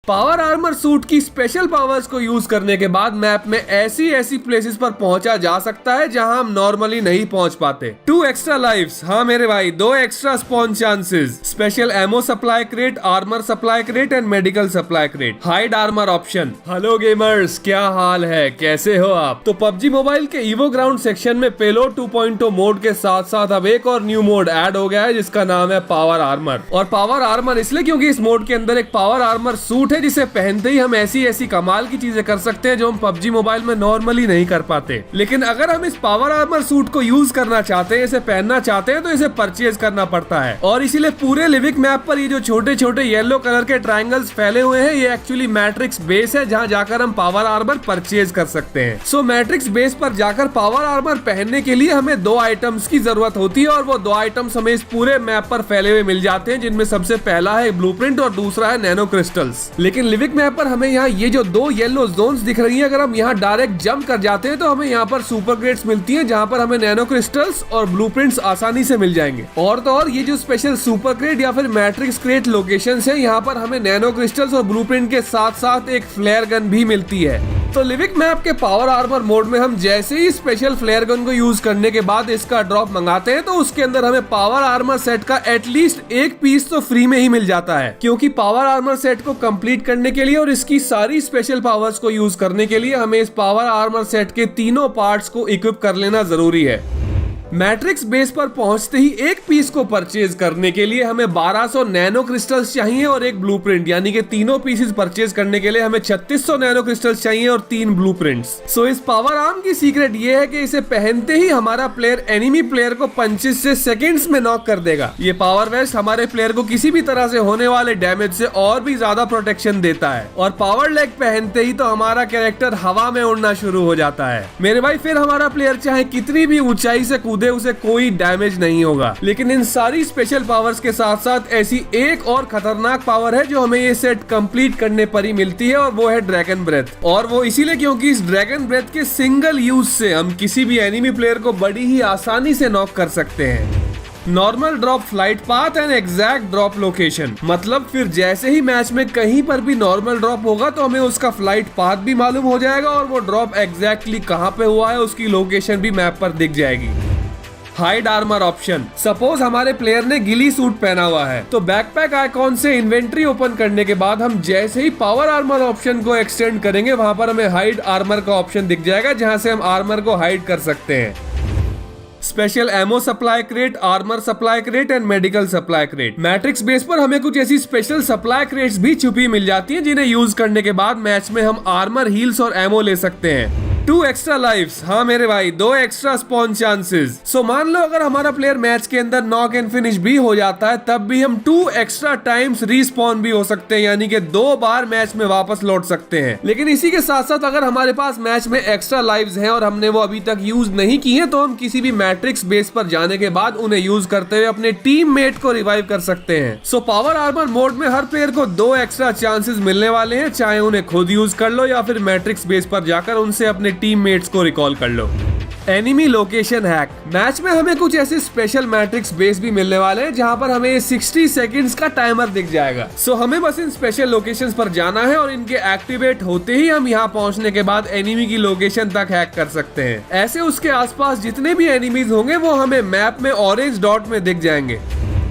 Power armour suit की special powers को use करने के बाद मैप में ऐसी प्लेसेस पर पहुंचा जा सकता है जहां हम नॉर्मली नहीं पहुंच पाते। 2 एक्स्ट्रा लाइव्स, हाँ मेरे भाई, 2 extra spawn chances, special ammo supply crate, armour supply crate and medical supply crate, hide armour option. Hello gamers, क्या हाल है, कैसे हो आप? तो पबजी मोबाइल के ईवो ग्राउंड सेक्शन में पेलोड 2.0 मोड के साथ साथ अब एक और न्यू मोड ऐड हो गया है जिसका नाम है पावर आर्मर। और पावर आर्मर इसलिए क्योंकि इस मोड के अंदर एक पावर आर्मर सूट है जिसे पहनते ही हम ऐसी कमाल की चीजें कर सकते हैं जो हम पबजी मोबाइल में नॉर्मली नहीं कर पाते। लेकिन अगर हम इस पावर आर्मर सूट को यूज करना चाहते हैं, इसे पहनना चाहते हैं, तो इसे परचेज करना पड़ता है। और इसीलिए पूरे लिविक मैप पर ये जो छोटे छोटे येलो कलर के ट्रायंगल्स फैले हुए हैं, ये एक्चुअली मैट्रिक्स बेस है जहां जाकर हम पावर आर्मर परचेज कर सकते हैं। सो मैट्रिक्स बेस पर जाकर पावर आर्मर पहनने के लिए हमें 2 आइटम्स की जरूरत होती है और वो 2 आइटम्स हमें इस पूरे मैप पर फैले हुए मिल जाते हैं, जिनमें सबसे पहला है ब्लूप्रिंट और दूसरा है नैनो क्रिस्टल्स। लेकिन लिविक मैप पर हमें यहाँ ये जो 2 येलो जोन्स दिख रही हैं, अगर हम यहाँ डायरेक्ट जंप कर जाते हैं तो हमें यहाँ पर सुपर क्रेट्स मिलती हैं जहाँ पर हमें नैनो क्रिस्टल्स और ब्लूप्रिंट्स आसानी से मिल जाएंगे। और तो और ये जो स्पेशल सुपर क्रेट या फिर मैट्रिक्स क्रेट लोकेशंस हैं, यहाँ पर हमें नैनो क्रिस्टल्स और ब्लूप्रिंट के साथ साथ एक फ्लेयर गन भी मिलती है। तो लिविक मैप के पावर आर्मर मोड में हम जैसे ही स्पेशल फ्लेयर गन को यूज करने के बाद इसका ड्रॉप मंगाते हैं तो उसके अंदर हमें पावर आर्मर सेट का एटलीस्ट एक पीस तो फ्री में ही मिल जाता है, क्योंकि पावर आर्मर सेट को कंप्लीट करने के लिए और इसकी सारी स्पेशल पावर्स को यूज करने के लिए हमें इस पावर आर्मर सेट के तीनों पार्ट्स को इक्विप कर लेना जरूरी है। मैट्रिक्स बेस पर पहुंचते ही एक पीस को परचेज करने के लिए हमें 1200 नैनो क्रिस्टल्स चाहिए और एक ब्लूप्रिंट, यानी कि तीनों पीसेस परचेज करने के लिए हमें 3600 नैनो क्रिस्टल्स चाहिए और 3 ब्लूप्रिंट्स। सो इस पावर आर्म की सीक्रेट ये है कि इसे पहनते ही हमारा प्लेयर एनिमी प्लेयर को पंचेस से सेकंड्स में नॉक कर देगा। ये पावर वेस्ट हमारे प्लेयर को किसी भी तरह से होने वाले डैमेज से और भी ज्यादा प्रोटेक्शन देता है। और पावर लेग पहनते ही तो हमारा कैरेक्टर हवा में उड़ना शुरू हो जाता है मेरे भाई। फिर हमारा प्लेयर चाहे कितनी भी ऊंचाई से उसे कोई डैमेज नहीं होगा। लेकिन इन सारी स्पेशल पावर्स के साथ साथ ऐसी एक और खतरनाक पावर है जो हमें ये सेट कंप्लीट करने पर ही मिलती है और वो है ड्रैगन ब्रेथ। और वो इसीलिए क्योंकि इस ड्रैगन ब्रेथ के सिंगल यूज से हम किसी भी एनिमी प्लेयर को बड़ी ही आसानी से नॉक कर सकते हैं। Normal drop, flight path and exact drop location, मतलब फिर जैसे ही मैच में कहीं पर भी नॉर्मल ड्रॉप होगा तो हमें उसका फ्लाइट पाथ भी मालूम हो जाएगा और वो ड्रॉप एग्जैक्टली कहाँ पे हुआ है उसकी लोकेशन भी मैप पर दिख जाएगी। हाइड आर्मर ऑप्शन, सपोज हमारे प्लेयर ने गिली सूट पहना हुआ है तो बैकपैक आइकॉन से इन्वेंट्री ओपन करने के बाद हम जैसे ही पावर आर्मर ऑप्शन को एक्सटेंड करेंगे वहां पर हमें हाइड आर्मर का ऑप्शन दिख जाएगा जहां से हम आर्मर को हाइड कर सकते हैं। Special ammo supply crate, armour supply crate and medical supply crate. Matrix base पर हमें कुछ ऐसी स्पेशल सप्लाई क्रेट्स भी छुपी मिल जाती हैं जिन्हें यूज करने के बाद मैच में हम आर्मर, हील्स और एमो ले सकते हैं। 2 एक्स्ट्रा लाइव्स, हाँ मेरे भाई, 2 एक्स्ट्रा स्पॉन चांसेस। सो मान लो अगर हमारा प्लेयर मैच के अंदर नॉक एंड फिनिश भी हो जाता है तब भी हम 2 एक्स्ट्रा टाइम्स रीस्पॉन भी हो सकते हैं, यानी कि 2 बार मैच में वापस लौट सकते हैं। लेकिन इसी के साथ साथ अगर हमारे पास मैच में एक्स्ट्रा लाइव्स हैं और हमने वो अभी तक यूज नहीं की हैं तो हम किसी भी मैट्रिक्स बेस पर जाने के बाद उन्हें यूज करते हुए अपने टीम मेट को रिवाइव कर सकते हैं। सो पावर आर्मर मोड में हर प्लेयर को 2 एक्स्ट्रा चांसेस मिलने वाले हैं, चाहे उन्हें खुद यूज कर लो या फिर मैट्रिक्स बेस पर जाकर उनसे अपने टीममेट्स को रिकॉल कर लो। एनिमी लोकेशन हैक, मैच में हमें कुछ ऐसे स्पेशल मैट्रिक्स बेस भी मिलने वाले हैं जहां पर हमें 60 सेकंड्स का टाइमर दिख जाएगा। सो हमें बस इन स्पेशल लोकेशंस पर जाना है और इनके एक्टिवेट होते ही हम यहां पहुंचने के बाद एनिमी की लोकेशन तक हैक कर सकते हैं। ऐसे उसके आसपास जितने भी एनिमीज होंगे वो हमें मैप में ऑरेंज डॉट में दिख जाएंगे।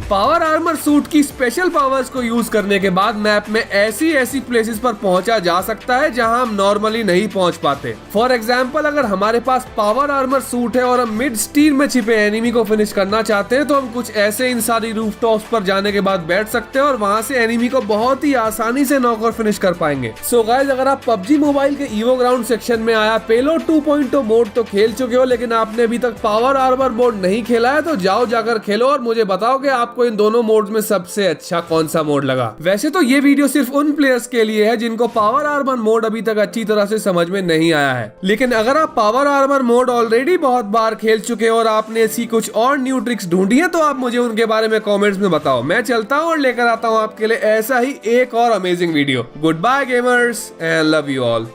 पावर आर्मर सूट की स्पेशल पावर्स को यूज करने के बाद मैप में ऐसी प्लेसेस पर पहुंचा जा सकता है जहां हम नॉर्मली नहीं पहुंच पाते। फॉर एग्जांपल अगर हमारे पास पावर आर्मर सूट है और हम मिड स्टील में छिपे एनिमी को फिनिश करना चाहते हैं तो हम कुछ ऐसे इन सारी रूफटॉप्स पर जाने के बाद बैठ सकते हैं और वहां से एनिमी को बहुत ही आसानी से नॉक और फिनिश कर पाएंगे। सो गाइस, अगर आप पबजी मोबाइल के ईवो ग्राउंड सेक्शन में आया पेलोड 2.0 मोड तो खेल चुके हो, लेकिन आपने अभी तक पावर आर्मर मोड नहीं खेला है तो जाओ जाकर खेलो और मुझे बताओ कि आपको इन दोनों मोड्स में सबसे अच्छा कौन सा मोड लगा। वैसे तो ये वीडियो सिर्फ उन प्लेयर्स के लिए है जिनको पावर आर्मर मोड अभी तक अच्छी तरह से समझ में नहीं आया है, लेकिन अगर आप पावर आर्मर मोड ऑलरेडी बहुत बार खेल चुके हो और आपने ऐसी कुछ और न्यू ट्रिक्स ढूंढी है तो आप मुझे उनके बारे में कमेंट्स में बताओ। मैं चलता हूँ और लेकर आता हूँ आपके लिए ऐसा ही एक और amazing video. Good bye gamers and love you all.